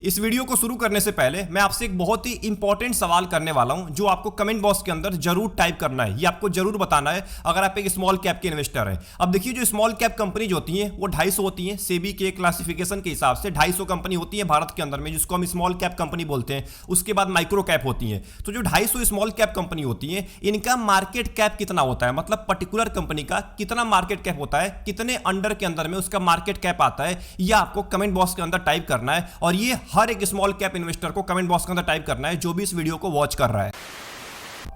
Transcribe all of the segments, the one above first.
इस वीडियो को शुरू करने से पहले मैं आपसे एक बहुत ही इंपॉर्टेंट सवाल करने वाला हूं जो आपको कमेंट बॉक्स के अंदर जरूर टाइप करना है। ये आपको जरूर बताना है अगर आप एक स्मॉल कैप के इन्वेस्टर हैं। अब देखिए, जो स्मॉल कैप कंपनी जो होती हैं वो 250 होती हैं। सेबी के क्लासिफिकेशन के हिसाब से 250 कंपनी होती है भारत के अंदर में, जिसको हम स्मॉल कैप कंपनी बोलते हैं। उसके बाद माइक्रो कैप होती है। तो जो 250 स्मॉल कैप कंपनी होती है, इनका मार्केट कैप कितना होता है, मतलब पर्टिकुलर कंपनी का कितना मार्केट कैप होता है, कितने अंडर के अंदर में उसका मार्केट कैप आता है, यह आपको कमेंट बॉक्स के अंदर टाइप करना है। और ये हर एक स्मॉल कैप इन्वेस्टर को कमेंट बॉक्स के अंदर टाइप करना है जो भी इस वीडियो को वॉच कर रहा है।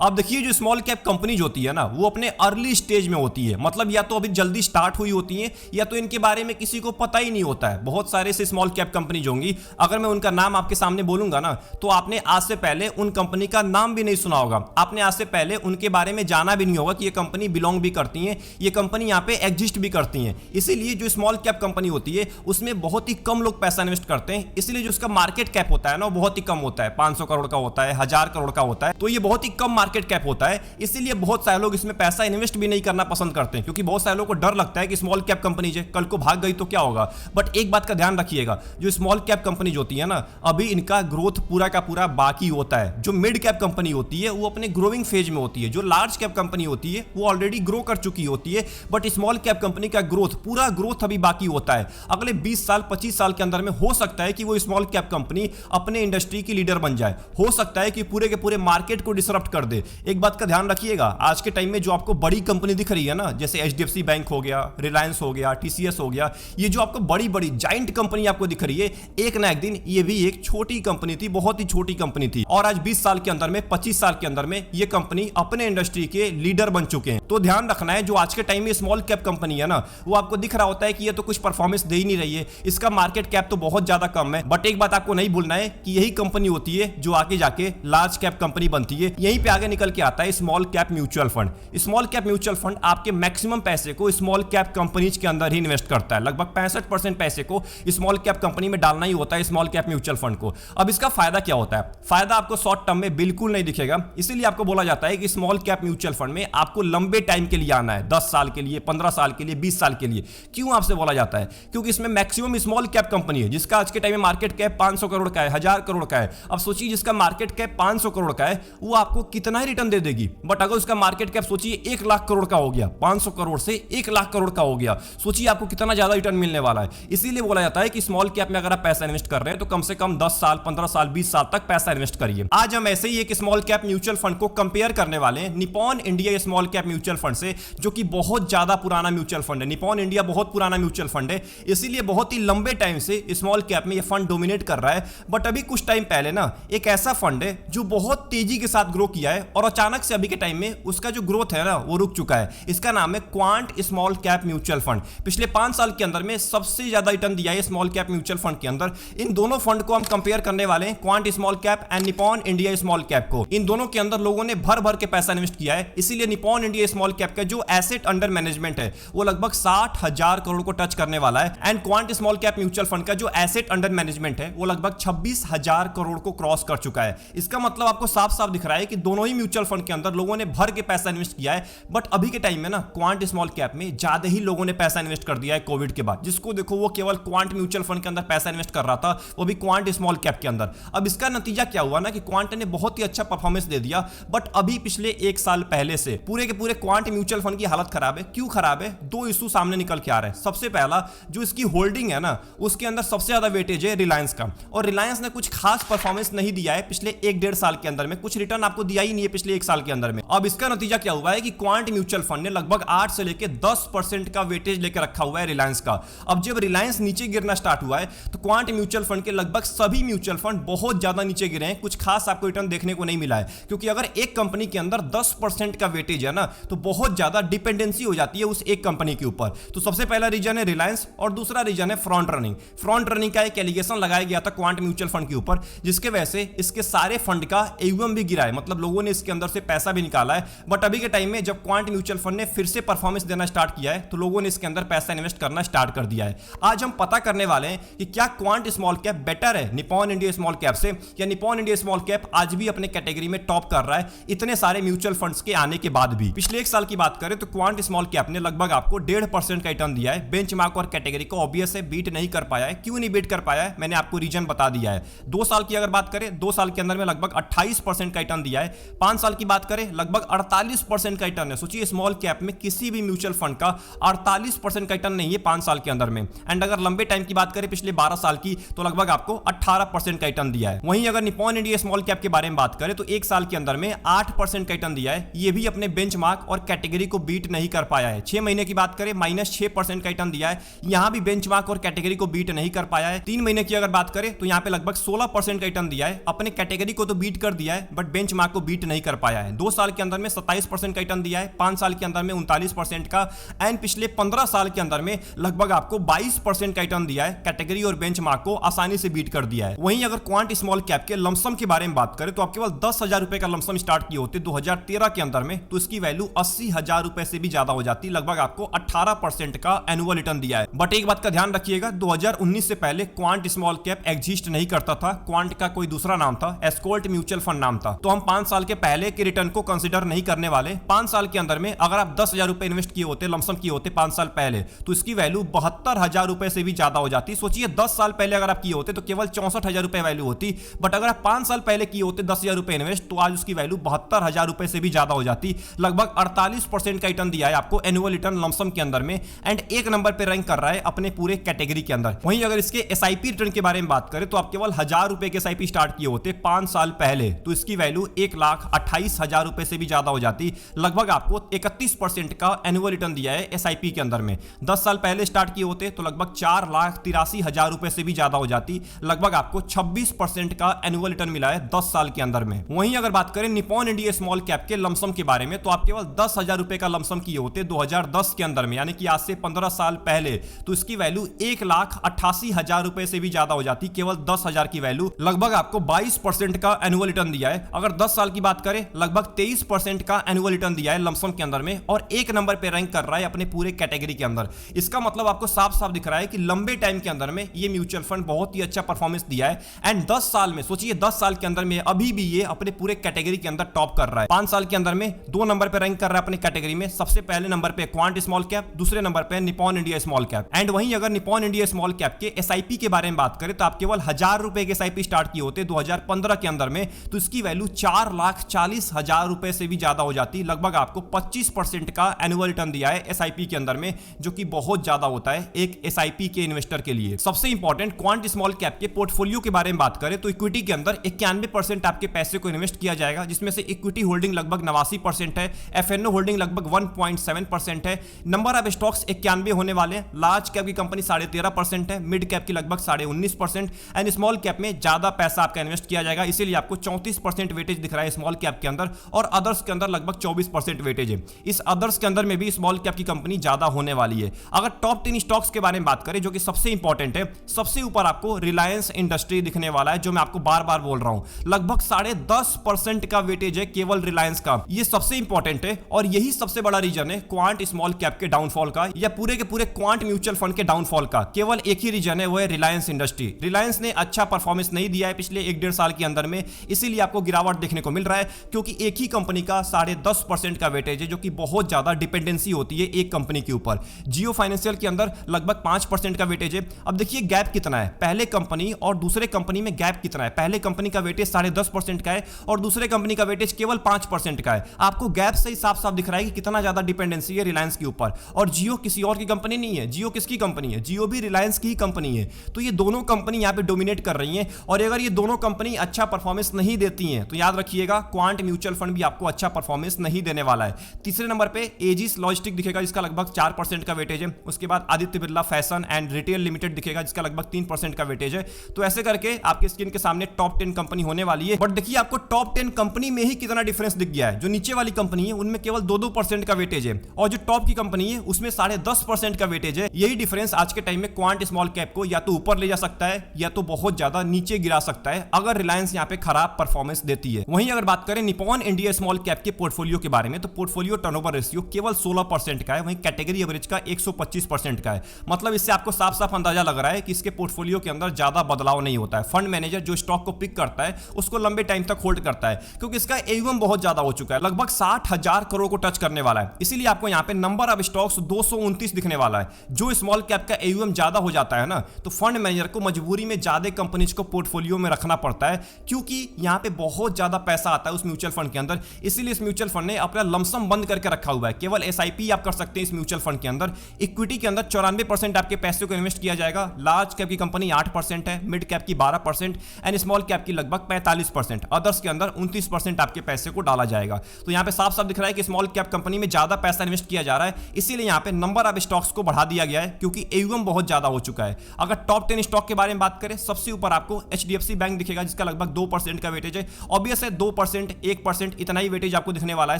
अब देखिए, जो स्मॉल कैप कंपनी जो होती है ना, वो अपने अर्ली स्टेज में होती है। मतलब या तो अभी जल्दी स्टार्ट हुई होती है या तो इनके बारे में किसी को पता ही नहीं होता है। बहुत सारे से स्मॉल कैप कंपनी जो होंगी, अगर मैं उनका नाम आपके सामने बोलूंगा ना, तो आपने आज से पहले उन कंपनी का नाम भी नहीं सुना होगा। आपने आज से पहले उनके बारे में जाना भी नहीं होगा कि ये कंपनी बिलोंग भी करती है, ये कंपनी यहाँ पे एग्जिस्ट भी करती है। इसीलिए जो स्मॉल कैप कंपनी होती है उसमें बहुत ही कम लोग पैसा इन्वेस्ट करते हैं। इसलिए जो उसका मार्केट कैप होता है ना, वो बहुत ही कम होता है। 500 करोड़ का होता है, 1000 करोड़ का होता है। तो ये बहुत ही कम मार्केट कैप होता है। इसीलिए बहुत सारे लोग इसमें पैसा इन्वेस्ट भी नहीं करना पसंद करते हैं, क्योंकि बहुत सारे लोगों को डर लगता है कि स्मॉल कैप कंपनी जो कल को भाग गई तो क्या होगा। बट एक बात का ध्यान रखिएगा, जो स्मॉल कैप कंपनी जो होती है ना, अभी इनका ग्रोथ पूरा का पूरा बाकी होता है। जो मिड कैप कंपनी होती है वो अपने ग्रोइंग फेज में होती है। जो लार्ज कैप कंपनी होती है वो ऑलरेडी ग्रो कर चुकी होती है। बट स्मॉल कैप कंपनी का पूरा ग्रोथ अभी बाकी होता है। अगले 20 साल 25 साल के अंदर में हो सकता है कि वो स्मॉल कैप कंपनी अपने इंडस्ट्री की लीडर बन जाए। हो सकता है कि पूरे के पूरे मार्केट को डिसरप्ट कर दे। एक बात का ध्यान रखिएगा, आज के टाइम में जो आपको बड़ी कंपनी दिख रही है ना, जैसे एचडीएफसी बैंक हो गया, रिलायंस हो गया, टीसीएस हो गया, ये जो आपको बड़ी बड़ी जाइंट कंपनी आपको दिख रही है, एक ना एक दिन ये भी एक छोटी कंपनी थी, बहुत ही छोटी कंपनी थी। और आज 20 साल के अंदर में, 25 साल के अंदर में ये कंपनी अपने इंडस्ट्री के लीडर बन चुके हैं। तो ध्यान रखना है, जो आज के टाइम में स्मॉल कैप कंपनी है ना, वो आपको दिख रहा होता है कि ये तो कुछ परफॉर्मेंस दे ही नहीं रही है, इसका मार्केट कैप तो बहुत ज्यादा कम है। बट एक बात आपको नहीं भूलना है कि यही कंपनी होती है जो आगे जाके लार्ज कैप कंपनी बनती है। यहीं पे आगे निकल के आता है small cap mutual fund. Small cap mutual fund आपके मैक्सिमम पैसे को स्मॉल कैप कंपनीज के अंदर ही इन्वेस्ट करता है। लगभग 65% पैसे को स्मॉल कैप कंपनी में डालना ही होता है स्मॉल कैप म्यूचुअल फंड को। अब इसका फायदा क्या होता है? फायदा आपको शॉर्ट टर्म में बिल्कुल नहीं दिखेगा। इसीलिए आपको बोला जाता है कि स्मॉल कैप म्यूचुअल फंड में आपको लंबे टाइम के लिए आना है, 10 साल के लिए, 15 साल के लिए, 20 साल के लिए। क्यों आपसे बोला जाता है? क्योंकि इसमें मैक्सिमम स्मॉल कैप कंपनी है जिसका आज के टाइम में मार्केट कैप 500 करोड़ का है, 1000 करोड़ का है। अब सोचिए, जिसका मार्केट कैप 500 करोड़ का है वो आपको कितना ही रिटर्न दे देगी। बट अगर उसका मार्केट कैप सोचिए 1 लाख करोड़ का हो गया, 500 करोड़ से 1 लाख करोड़ का हो गया, सोचिए आपको कितना ज्यादा रिटर्न मिलने वाला है। इसीलिए बोला जाता है कि स्मॉल कैप में अगर आप पैसा इन्वेस्ट कर रहे हैं तो कम से कम 10 साल, 15 साल, 20 साल तक पैसा इन्वेस्ट करिए। आज हम ऐसे ही एक स्मॉल कैप म्यूचुअल फंड को कंपेयर करने वाले हैं Nippon India small cap mutual fund से, जो कि बहुत ज्यादा पुराना म्यूचुअल फंड है। निप्पॉन इंडिया बहुत पुराना म्यूचुअल फंड है, इसीलिए बहुत ही लंबे टाइम से स्मॉल कैप में यह फंड डोमिनेट कर रहा है। बट अभी कुछ टाइम पहले ना एक ऐसा फंड है जो बहुत तेजी के साथ ग्रो किया है और अचानक से अभी के टाइम में उसका जो ग्रोथ है ना वो रुक चुका है। इसका नाम है quant small cap mutual fund. पिछले 5 साल के अंदर में सबसे ज्यादा रिटर्न दिया है स्मॉल कैप म्यूचुअल फंड के अंदर। इन दोनों फंड को हम कंपेयर करने वाले हैं, quant small cap and Nippon India small cap को। इन दोनों के अंदर लोगों ने भर भर के पैसा इन्वेस्ट किया है। इसीलिए निप्पॉन इंडिया स्मॉल कैप का जो एसेट अंडर मैनेजमेंट है वो लगभग 60,000 करोड़ को टच करने वाला है। And quant small cap mutual fund का जो एसेट अंडर मैनेजमेंट है वो लगभग 26,000 करोड़ को क्रॉस कर चुका है। इसका मतलब आपको साफ साफ दिख रहा है कि दोनों ही म्यूचुअल फंड के अंदर लोगों ने भर के पैसा इन्वेस्ट किया है। बट अभी के टाइम में ना क्वांट स्मॉल कैप में ज्यादा ही लोगों ने पैसा इन्वेस्ट कर दिया है कोविड के बाद। जिसको देखो वो केवल क्वांट म्यूचुअल फंड के अंदर पैसा इन्वेस्ट कर रहा था, वो भी क्वांट स्मॉल कैप के अंदर। अब इसका नतीजा क्या हुआ ना कि क्वांट ने बहुत ही अच्छा परफॉर्मेंस दे दिया। बट अभी पिछले 1 साल पहले से पूरे के पूरे क्वांट म्यूचुअल फंड की हालत खराब है। क्यों खराब है? 2 इशू सामने निकल के आ रहे हैं। सबसे पहला, जो इसकी होल्डिंग है ना, उसके अंदर सबसे ज्यादा वेटेज है रिलायंस का, और रिलायंस ने कुछ खास परफॉर्मेंस नहीं दिया है पिछले 1-1.5 साल के अंदर में। कुछ रिटर्न आपको दिया ही नहीं है पिछले 1 साल के अंदर में। अब इसका नतीजा क्या हुआ है कि क्वांट म्यूचुअल फंड ने लगभग 8 से लेकर 10% का वेटेज लेकर रखा हुआ है रिलायंस का। अब जब रिलायंस नीचे गिरना स्टार्ट हुआ है तो क्वांट म्यूचुअल फंड के लगभग सभी म्यूचुअल फंड बहुत ज्यादा नीचे गिरे हैं। कुछ खास आपको रिटर्न देखने को नहीं मिला है, क्योंकि अगर एक कंपनी के अंदर 10% का वेटेज है ना, तो बहुत ज्यादा डिपेंडेंसी हो जाती है उस एक कंपनी के ऊपर। तो सबसे पहला रीजन है रिलायंस और दूसरा रीजन है फ्रंट रनिंग। फ्रंट रनिंग का एक एलिगेशन लगाया गया था क्वांट म्यूचुअल फंड के ऊपर, जिसके वजह से इसके सारे फंड का AUM भी गिरा है। मतलब लोगों लोगों ने इसके अंदर से पैसा भी निकाला है। बट अभी के टाइम में जब क्वांट म्यूचुअल फंड ने फिर से परफॉर्मेंस देना स्टार्ट किया है तो लोगों ने इसके अंदर पैसा इन्वेस्ट करना स्टार्ट कर दिया है। आज हम पता करने वाले हैं कि क्या क्वांट स्मॉल कैप बेटर है निप्पॉन इंडिया स्मॉल कैप से, या निप्पॉन इंडिया स्मॉल कैप आज भी अपने कैटेगरी में टॉप कर रहा है इतने सारे म्यूचुअल फंड्स के आने के बाद भी। पिछले एक साल की बात करें तो क्वांट स्मॉल कैप ने लगभग आपको 1.5% का रिटर्न दिया है। बेंचमार्क और कैटेगरी को ऑब्वियस है बीट नहीं कर पाया है। क्यों नहीं बीट कर पाया है, मैंने आपको रीजन बता दिया है। 2 साल की अगर बात करें, 2 साल के अंदर में लगभग 28% का रिटर्न दिया है। 5 साल की बात करें लगभग 48% का रिटर्न है। सोचिए स्मॉल कैप में किसी भी म्यूचुअल फंड का 48% का रिटर्न नहीं है 5 साल के अंदर में। एंड अगर लंबे टाइम की बात करें पिछले 12 साल की तो लगभग आपको 18% का रिटर्न दिया है। वहीं अगर निप्पॉन इंडिया स्मॉल कैप के बारे में बात करें तो 1 साल के अंदर में 8% का रिटर्न दिया है। ये भी अपने बेंचमार्क और कैटेगरी को बीट नहीं कर पाया है। 6 महीने की बात करें -6% का रिटर्न दिया है, यहां भी बेंचमार्क और कैटेगरी को बीट नहीं कर पाया है। 3 महीने की अगर बात करें तो यहां पे लगभग 16% का रिटर्न दिया है। अपने कैटेगरी को तो बीट कर दिया है बट बेंचमार्क को बीट नहीं कर पाया है। 2 साल के अंदर में 27% का रिटर्न दिया है, 5 साल के अंदर में 39% का, एंड पिछले 15 साल के अंदर में लगभग आपको 22% का रिटर्न दिया है। कैटेगरी और बेंचमार्क को आसानी से बीट कर दिया है। वहीं अगर क्वांट स्मॉल कैप के लमसम के बारे में बात करें तो आप केवल 10,000 रुपए का लमसम स्टार्ट किए होते 2013 के अंदर में, तो इसकी वैल्यू 80,000 रुपए से भी ज्यादा हो जाती। लगभग आपको 18% का एनुअल रिटर्न दिया है। बट एक बात का ध्यान रखिएगा, 2019 से पहले क्वांट स्मॉल कैप एग्जिस्ट नहीं करता था। क्वांट का कोई दूसरा नाम था, एस्कोल्ट म्यूचुअल फंड नाम था। तो हम 5 साल के पहले के रिटर्न को कंसीडर नहीं करने वाले। 5 साल के अंदर में अगर आप 10,000 रुपए इन्वेस्ट किए होते, लमसम किए होते 5 साल पहले, तो इसकी वैल्यू 72,000 रुपए से भी ज्यादा हो जाती। सोचिए 10 साल पहले अगर आप किए होते तो केवल 64,000 रुपए वैल्यू होती, बट अगर आप 5 साल पहले किए होते 10,000 रुपए इन्वेस्ट, तो आज उसकी वैल्यू 72,000 रुपए से भी ज्यादा हो जाती। लगभग 48% का रिटर्न दिया है आपको एनुअल रिटर्न लमसम के अंदर में, एंड 1 नंबर पे रैंक कर रहा है अपने पूरे कैटेगरी के अंदर। वहीं अगर इसके एसआईपी रिटर्न के बारे में बात करें तो आप केवल 1,000 रुपए के एसआईपी स्टार्ट किए होते 5 साल पहले, तो इसकी वैल्यू 1,28,000 रुपए से भी ज्यादा हो जाती। लगभग आपको 31% का एनुअल रिटर्न दिया है एसआईपी के अंदर में। 10 साल पहले स्टार्ट किए होते तो लगभग 4,83,000 रुपए से भी ज्यादा हो जाती। लगभग आपको 26% का एनुअल रिटर्न मिला है 10 साल के अंदर में। वहीं अगर बात करें निप्पॉन इंडिया स्मॉल कैप के लमसम के बारे में तो आप केवल 10,000 रुपए का लमसम किए होते 2010 के अंदर में, यानी कि आज से 15 साल पहले, तो इसकी वैल्यू 1,88,000 रुपए से भी ज्यादा हो जाती। केवल 10,000 की वैल्यू, लगभग आपको 22% का एनुअल रिटर्न दिया है। अगर 10 साल की बात करें लगभग 23% का एनुअल रिटर्न दिया है लमसम के अंदर में, और 1 नंबर पे रैंक कर रहा है अपने पूरे कैटेगरी के अंदर। इसका मतलब आपको साफ साफ दिख रहा है कि लंबे टाइम के अंदर में ये म्यूचुअल फंड बहुत ही अच्छा परफॉर्मेंस दिया है। एंड 10 साल में सोचिए 10 साल के अंदर में अभी भी ये अपने पूरे कैटेगरी के अंदर टॉप कर रहा है। 5 साल के अंदर में 2 नंबर पे रैंक कर रहा है अपनी कैटेगरी में। सबसे पहले नंबर पे क्वांट स्मॉल कैप, दूसरे नंबर पे Nippon India small cap. And वहीं अगर निप्पॉन इंडिया स्मॉल कैप के एसआईपी के बारे में बात करें तो आप केवल 1,000 रुपए के एसआईपी स्टार्ट किए होते 2015 के अंदर में, तो इसकी वैल्यू 4,40,000 रुपए से भी ज्यादा हो जाती। लगभग आपको 25% का एनुअल रिटर्न दिया है एसआईपी के अंदर में, जो कि बहुत ज्यादा होता है एक एसआईपी के इन्वेस्टर के लिए। सबसे इंपॉर्टेंट क्वांट स्मॉल कैप के पोर्टफोलियो के बारे में बात करें तो इक्विटी के अंदर 91% आपके पैसे को इन्वेस्ट किया जाएगा, जिसमें से इक्विटी होल्डिंग लगभग 89% है, एफएनओ होल्डिंग लगभग 1.7% है, नंबर ऑफ स्टॉक्स 91 होने वाले हैं, लार्ज कैप की कंपनी 13.5% है, मिड कैप की लगभग 19.5%, एंड स्मॉल कैप में ज्यादा पैसा आपका इन्वेस्ट किया जाएगा। इसीलिए आपको 34% वेटेज दिख रहा है स्मॉल कैप के अंदर, और अदर्स के अंदर लगभग 24% वेटेज है। इस अदर्स के अंदर में भी स्मॉल कैप की कंपनी ज्यादा होने वाली है। अगर टॉप 10 स्टॉक्स के बारे में बात करें जो कि सबसे इंपॉर्टेंट है, सबसे ऊपर आपको रिलायंस इंडस्ट्री दिखने वाला है, जो मैं आपको बार बार बोल रहा हूं। लगभग 10.5% का वेटेज है केवल रिलायंस का। ये सबसे इंपॉर्टेंट है और यही सबसे बड़ा रीजन है क्वांट स्मॉल कैप के डाउनफॉल का, या पूरे के पूरे क्वांट म्यूचुअल फंड के डाउनफॉल का। केवल एक ही रीजन है, वो है रिलायंस इंडस्ट्री। रिलायंस ने अच्छा परफॉर्मेंस नहीं दिया है पिछले 1-1.5 साल के अंदर में, इसीलिए आपको गिरावट देखने को मिल रहा है, क्योंकि एक ही कंपनी का 10.5% का वेटेज है, जो कि बहुत ज्यादा डिपेंडेंसी होती है एक कंपनी के ऊपर। जियो फाइनेंशियल के अंदर लगभग 5% का वेटेज है। अब देखिए गैप कितना है पहले कंपनी और दूसरे कंपनी में, गैप कितना है। पहले कंपनी का वेटेज 10.5% का है और दूसरे कंपनी का वेटेज केवल 5% का है। आपको गैप से ही साफ साफ दिख रहा है कि कितना ज्यादा डिपेंडेंसी है रिलायंस के ऊपर। और जियो किसी और की कंपनी नहीं है, जियो किसकी कंपनी है, जियो भी रिलायंस की ही कंपनी है। तो ये दोनों कंपनी यहां पे डोमिनेट कर रही हैं, और अगर ये दोनों कंपनी अच्छा परफॉर्मेंस नहीं देती हैं तो याद रखिएगा क्वांट म्यूचुअल फंड भी आपको अच्छा परफॉर्मेंस नहीं देने वाला है। तीसरे नंबर पे एजिस लॉजिस्टिक दिखेगा, जिसका लगभग 4% का वेटेज है। उसके बाद Aditya Birla fashion and retail limited दिखेगा, जिसका लगभग 3% का वेटेज है। तो ऐसे करके आपके स्क्रीन के सामने टॉप 10 कंपनी होने वाली है। बट देखिए आपको टॉप 10 कंपनी में ही कितना डिफरेंस दिख गया है। जो नीचे वाली कंपनी है उनमें केवल 2% का वेटेज है, और जो टॉप की कंपनी है उसमें 10.5% का वेटेज है। यही डिफरेंस आज के टाइम में क्वांट स्मॉल कैप को या तो ऊपर ले जा सकता है या तो बहुत ज्यादा नीचे गिरा सकता है, अगर रिलायंस यहां पे खराब परफॉर्मेंस देती है। वहीं अगर बात करें निपॉन इंडिया स्मॉल कैप के पोर्टफोलियो के बारे में, तो पोर्टफोलियो टर्नओवर रेशियो केवल 16% का है, वहीं कैटेगरी एवरेज का 125% का है। मतलब इससे आपको साफ साफ अंदाजा लग रहा है कि इसके पोर्टफोलियो के अंदर ज्यादा बदलाव नहीं होता है। फंड मैनेजर जो स्टॉक को पिक करता है उसको लंबे टाइम तक होल्ड करता है, क्योंकि इसका एयूएम बहुत ज्यादा हो चुका है, लगभग 60,000 करोड़ को टच करने वाला है। इसीलिए आपको यहाँ पे नंबर ऑफ स्टॉक्स 229 दिखने वाला है। जो स्मॉल कैप का एयूएम ज्यादा हो जाता है ना, तो फंड मैनेजर को मजबूरी में ज्यादा कंपनीज को पोर्टफोलियो में रखना पड़ता है, क्योंकि यहाँ पे बहुत ज्यादा पैसा आता है उस म्यूचुअल फंड के अंदर। इसीलिए इस म्यूचुअल फंड ने अपना लमसम बंद करके रखा हुआ है। केवल एसआईपी आप कर सकते हैं इस म्यूचुअल फंड के अंदर। इक्विटी के अंदर 94% आपके पैसे को इन्वेस्ट किया जाएगा। लार्ज कैप की कंपनी 8% है, मिड कैप की 12% एंड स्मॉल कैप की लगभग 45%। अदर्स के अंदर 29% आपके पैसे को डाला जाएगा। तो यहाँ पे साफ साफ दिख रहा है कि स्मॉल कैप कंपनी में ज्यादा पैसा इन्वेस्ट किया जा रहा है, इसीलिए यहाँ पे नंबर ऑफ स्टॉक्स को बढ़ा दिया गया है, क्योंकि एयूएम बहुत ज्यादा हो चुका है। अगर टॉप 10 स्टॉक के बारे में बात करें, सबसे ऊपर आपको एचडीएफसी बैंक दिखेगा, जिसका लगभग 2% का वेटेज है। ऑब्वियस है 2%, 1% इतना ही वेटेज आपको दिखने वाला है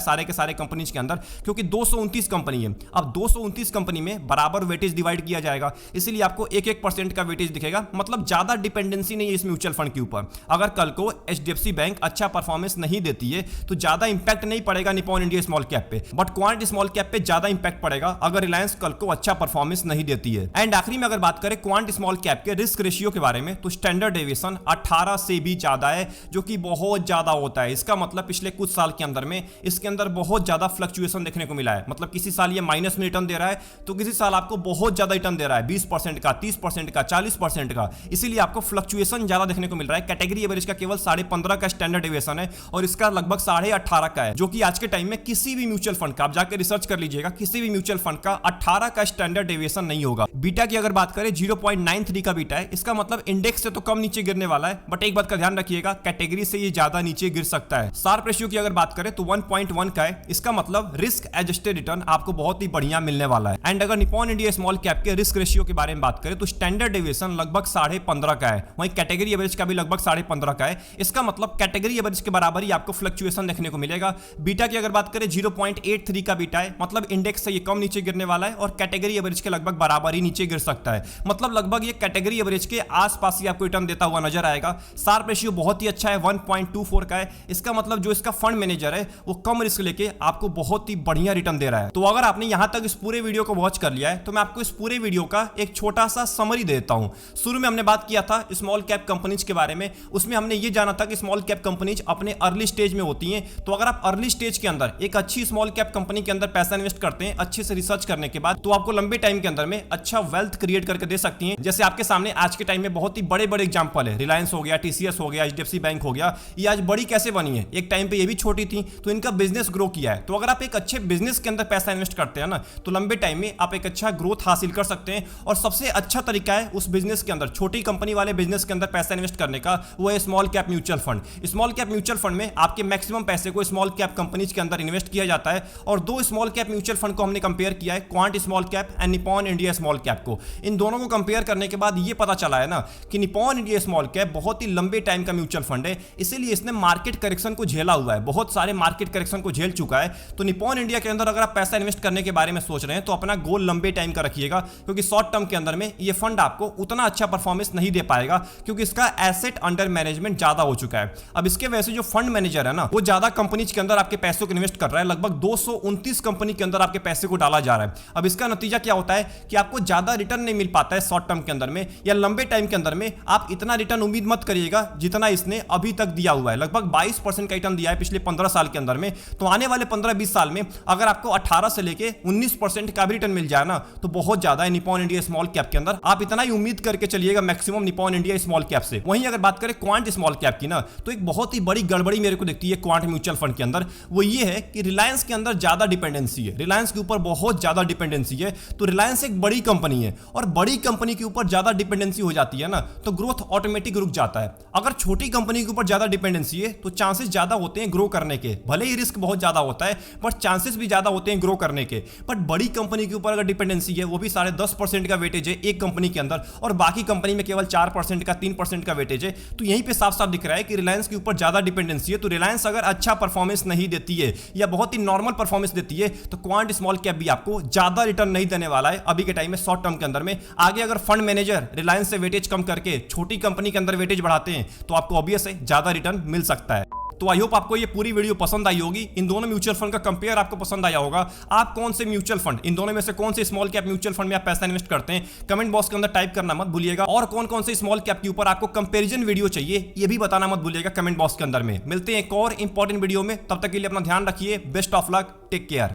सारे के सारे कंपनीज के अंदर, क्योंकि 229 कंपनी है। अब 229 कंपनी में बराबर वेटेज डिवाइड किया जाएगा, इसीलिए आपको 1-1% का वेटेज दिखेगा। मतलब ज्यादा डिपेंडेंसी नहीं है इस म्यूचुअल फंड के ऊपर। अगर कल को एचडीएफसी बैंक अच्छा परफॉर्मेंस नहीं देती है तो ज्यादा इंपैक्ट नहीं पड़ेगा निपॉन इंडिया स्मॉल कैप पे, बट क्वांट स्मॉल कैप पे ज्यादा इंपैक्ट पड़ेगा अगर रिलायंस कल को अच्छा परफॉर्मेंस नहीं देती है। एंड आखिरी में अगर बात करें क्वांट स्मॉल कैप के रिस्क रेशियो के बारे में, तो स्टैंडर्ड डेविएशन 18 से भी ज्यादा है, जो कि बहुत ज्यादा होता है। इसका मतलब पिछले कुछ साल के अंदर में इसके अंदर बहुत ज्यादा फ्लक्चुएशन देखने को मिला है। मतलब किसी साल ये माइनस में रिटर्न दे रहा है, तो किसी साल आपको बहुत ज्यादा रिटर्न दे रहा है, 20% का, 30% का, 40% का। इसीलिए आपको फ्लक्चुएशन ज्यादा देखने को मिल रहा है। कैटेगरी एवरेज का केवल 15.5 का स्टैंडर्ड डेविएशन है और इसका लगभग 18.5 का है, जो कि आज के टाइम में किसी भी म्यूचुअल फंड का, आप जाकर रिसर्च कर लीजिएगा, किसी भी म्यूचुअल फंड का 18 का स्टैंडर्ड डेविएशन नहीं होगा। बीटा की अगर बात करें 0.93 का बीटा है। इसका मतलब इंडेक्स से तो कम नीचे गिरने वाला है, बट एक बात का ध्यान रखिएगा, कैटेगरी से ये ज्यादा नीचे गिर सकता है। शार्प रेशियो की अगर बात करें तो 1.1 का है। इसका मतलब रिस्क एडजस्टेड रिटर्न आपको बहुत ही बढ़िया मिलने वाला है। एंड अगर निपॉन इंडिया स्मॉल कैप के रिस्क रेशियो के बारे में बात करें तो स्टैंडर्ड डेविएशन लगभग 15.5 का है, वहीं कैटेगरी एवरेज का भी लगभग 15.5 का है। इसका मतलब कैटेगरी एवरेज के बराबर ही आपको फ्लक्चुएशन देखने को मिलेगा। बीटा की अगर बात करें 0.83 का बीटा है, मतलब इंडेक्स से ये कम नीचे गिरने वाला है और कैटेगरी एवरेज के लगभग बराबर ही नीचे गिर सकता है। मतलब लगभग ये कैटेगरी एवरेज के आसपास ही आपको रिटर्न देता हुआ नजर आएगा। शार्प रेशियो बहुत ही अच्छा है, 1.24 का है। इसका मतलब जो इसका फंड मैनेजर है वो कम रिस्क लेके आपको बहुत ही बढ़िया रिटर्न दे रहा है। तो अगर आपने यहां तक इस पूरे वीडियो को वॉच कर लिया है, तो मैं आपको इस पूरे वीडियो का एक छोटा सा समरी देता हूं। शुरू में हमने बात किया था स्मॉल कैप कंपनीज के बारे में, उसमें हमने ये जाना था कि स्मॉल कैप कंपनीज अपने अर्ली स्टेज में होती हैं। तो अगर आप अर्ली स्टेज के अंदर एक अच्छी स्मॉल कैप कंपनी के अंदर पैसा इन्वेस्ट करते हैं अच्छे से रिसर्च करने के बाद, तो आपको लंबे टाइम के अंदर में अच्छा वेल्थ क्रिएट करके दे सकती हैं। जैसे आपके सामने आज के टाइम में बहुत ही बड़े बड़े एग्जांपल है, रिलायंस हो गया, टीसीएस हो गया, एचडीएफसी बैंक हो गया। ये आज बड़ी कैसे बनी है? एक टाइम पे ये भी छोटी थी, तो इनका बिजनेस ग्रो किया है। तो अगर आप एक अच्छे बिजनेस के अंदर पैसा इन्वेस्ट करते हैं ना, तो लंबे टाइम में आप एक अच्छा ग्रोथ हासिल कर सकते हैं। और सबसे अच्छा तरीका है उस बिजनेस के अंदर, छोटी कंपनी वाले बिजनेस के अंदर पैसा इन्वेस्ट करने का, वो है small cap mutual fund. Small cap mutual fund में आपके मैक्सिमम पैसे को स्मॉल कैप कंपनीज के अंदर इन्वेस्ट किया जाता है। और दो स्मॉल कैप म्यूचुअल फंड को हमने कंपेयर किया है, quant small cap and Nippon India small cap को। इन दोनों को कंपेयर करने के बाद ये पता चला है ना कि निपॉन इंडिया स्मॉल कैप बहुत ही लंबे टाइम का म्यूचुअल फंड है, इसीलिए इसने मार्केट करेक्शन को झेला हुआ है, बहुत सारे मार्केट करेक्शन को झेल चुका है। तो निपॉन इंडिया के अंदर अगर आप पैसा इन्वेस्ट करने के बारे में सोच रहे हैं तो अपना गोल लंबे टाइम का रखिएगा, क्योंकि शॉर्ट टर्म के अंदर में ये फंड आपको उतना अच्छा परफॉर्मेंस नहीं दे पाएगा, क्योंकि इसका एसेट अंडर मैनेजमेंट ज्यादा हो चुका है। अब इसके वजह से जो फंड मैनेजर है ना, वो ज्यादा कंपनीज के अंदर आपके पैसों को इन्वेस्ट कर रहा है, लगभग 229 कंपनी के अंदर आपके पैसे को डाला जा रहा है। अब इसका नतीजा क्या होता है कि आपको ज्यादा रिटर्न नहीं मिल पाता है शॉर्ट टर्म के अंदर में, या लंबे टाइम के अंदर में आप इतना रिटर्न उम्मीद मत करिएगा जितना इसने अभी तक दिया हुआ है। लगभग 22% का रिटर्न दिया है पिछले 15 साल के अंदर में। तो आने वाले 15-20 साल में अगर आपको 18 से लेके 19% का भी रिटर्न मिल जाए ना, तो बहुत ज्यादा है निपॉन इंडिया स्मॉल कैप के अंदर। आप इतना ही उम्मीद करके चलिएगा maximum Nippon India small cap से। वहीं अगर बात करें क्वांट स्मॉल कैप की ना, तो एक बहुत ही बड़ी गड़बड़ी मेरे को दिखती है क्वांट म्यूचुअल फंड के अंदर। वो ये है कि रिलायंस के अंदर ज्यादा डिपेंडेंसी है, रिलायंस के ऊपर बहुत ज्यादा डिपेंडेंसी है। तो रिलायंस एक बड़ी कंपनी है और बड़ी कंपनी के ऊपर ज्यादा डिपेंडेंसी हो जाती है ना, तो ग्रोथ ऑटोमेटिक रुक जाता है। अगर छोटी कंपनी के ऊपर ज्यादा डिपेंडेंसी है तो चांसेस ज्यादा होते हैं ग्रो करने के, भले ही रिस्क बहुत ज्यादा होता है बट चांसेस भी ज्यादा होते हैं ग्रो करने के। बट बड़ी कंपनी के ऊपर अगर डिपेंडेंसी है, वो भी 10.5% का वेटेज है एक कंपनी के अंदर, और बाकी कंपनी में केवल 4% का 3% का वेटेज है, तो यहीं पे साफ साफ दिख रहा है कि रिलायंस के ऊपर ज्यादा डिपेंडेंसी है। तो रिलायंस अगर अच्छा परफॉर्मेंस नहीं देती है या बहुत ही नॉर्मल परफॉर्मेंस देती है, तो क्वांट स्मॉल कैप भी आपको ज्यादा रिटर्न नहीं देने वाला है अभी के टाइम में शॉर्ट टर्म के अंदर में। आगे अगर फंड मैनेजर रिलायंस से वेटेज कम करके छोटी कंपनी के अंदर वेटेज बढ़ाते हैं, तो आपको ऑब्वियस है ज्यादा रिटर्न मिल सकता है। तो आई होप आपको ये पूरी वीडियो पसंद आई होगी। इन दोनों म्यूचुअल फंड का कंपेयर आपको पसंद आया होगा। आप कौन से म्यूचुअल फंड, इन दोनों में से कौन से स्मॉल कैप म्यूचुअल फंड में आप पैसा इन्वेस्ट करते हैं, कमेंट बॉक्स के अंदर टाइप करना मत भूलिएगा। और कौन कौन से स्मॉल कैप के ऊपर आपको कंपैरिजन वीडियो चाहिए ये भी बताना मत भूलिएगा कमेंट बॉक्स के अंदर में। मिलते हैं एक और इंपॉर्टेंट वीडियो में, तब तक के लिए अपना ध्यान रखिए। Best of luck, take care.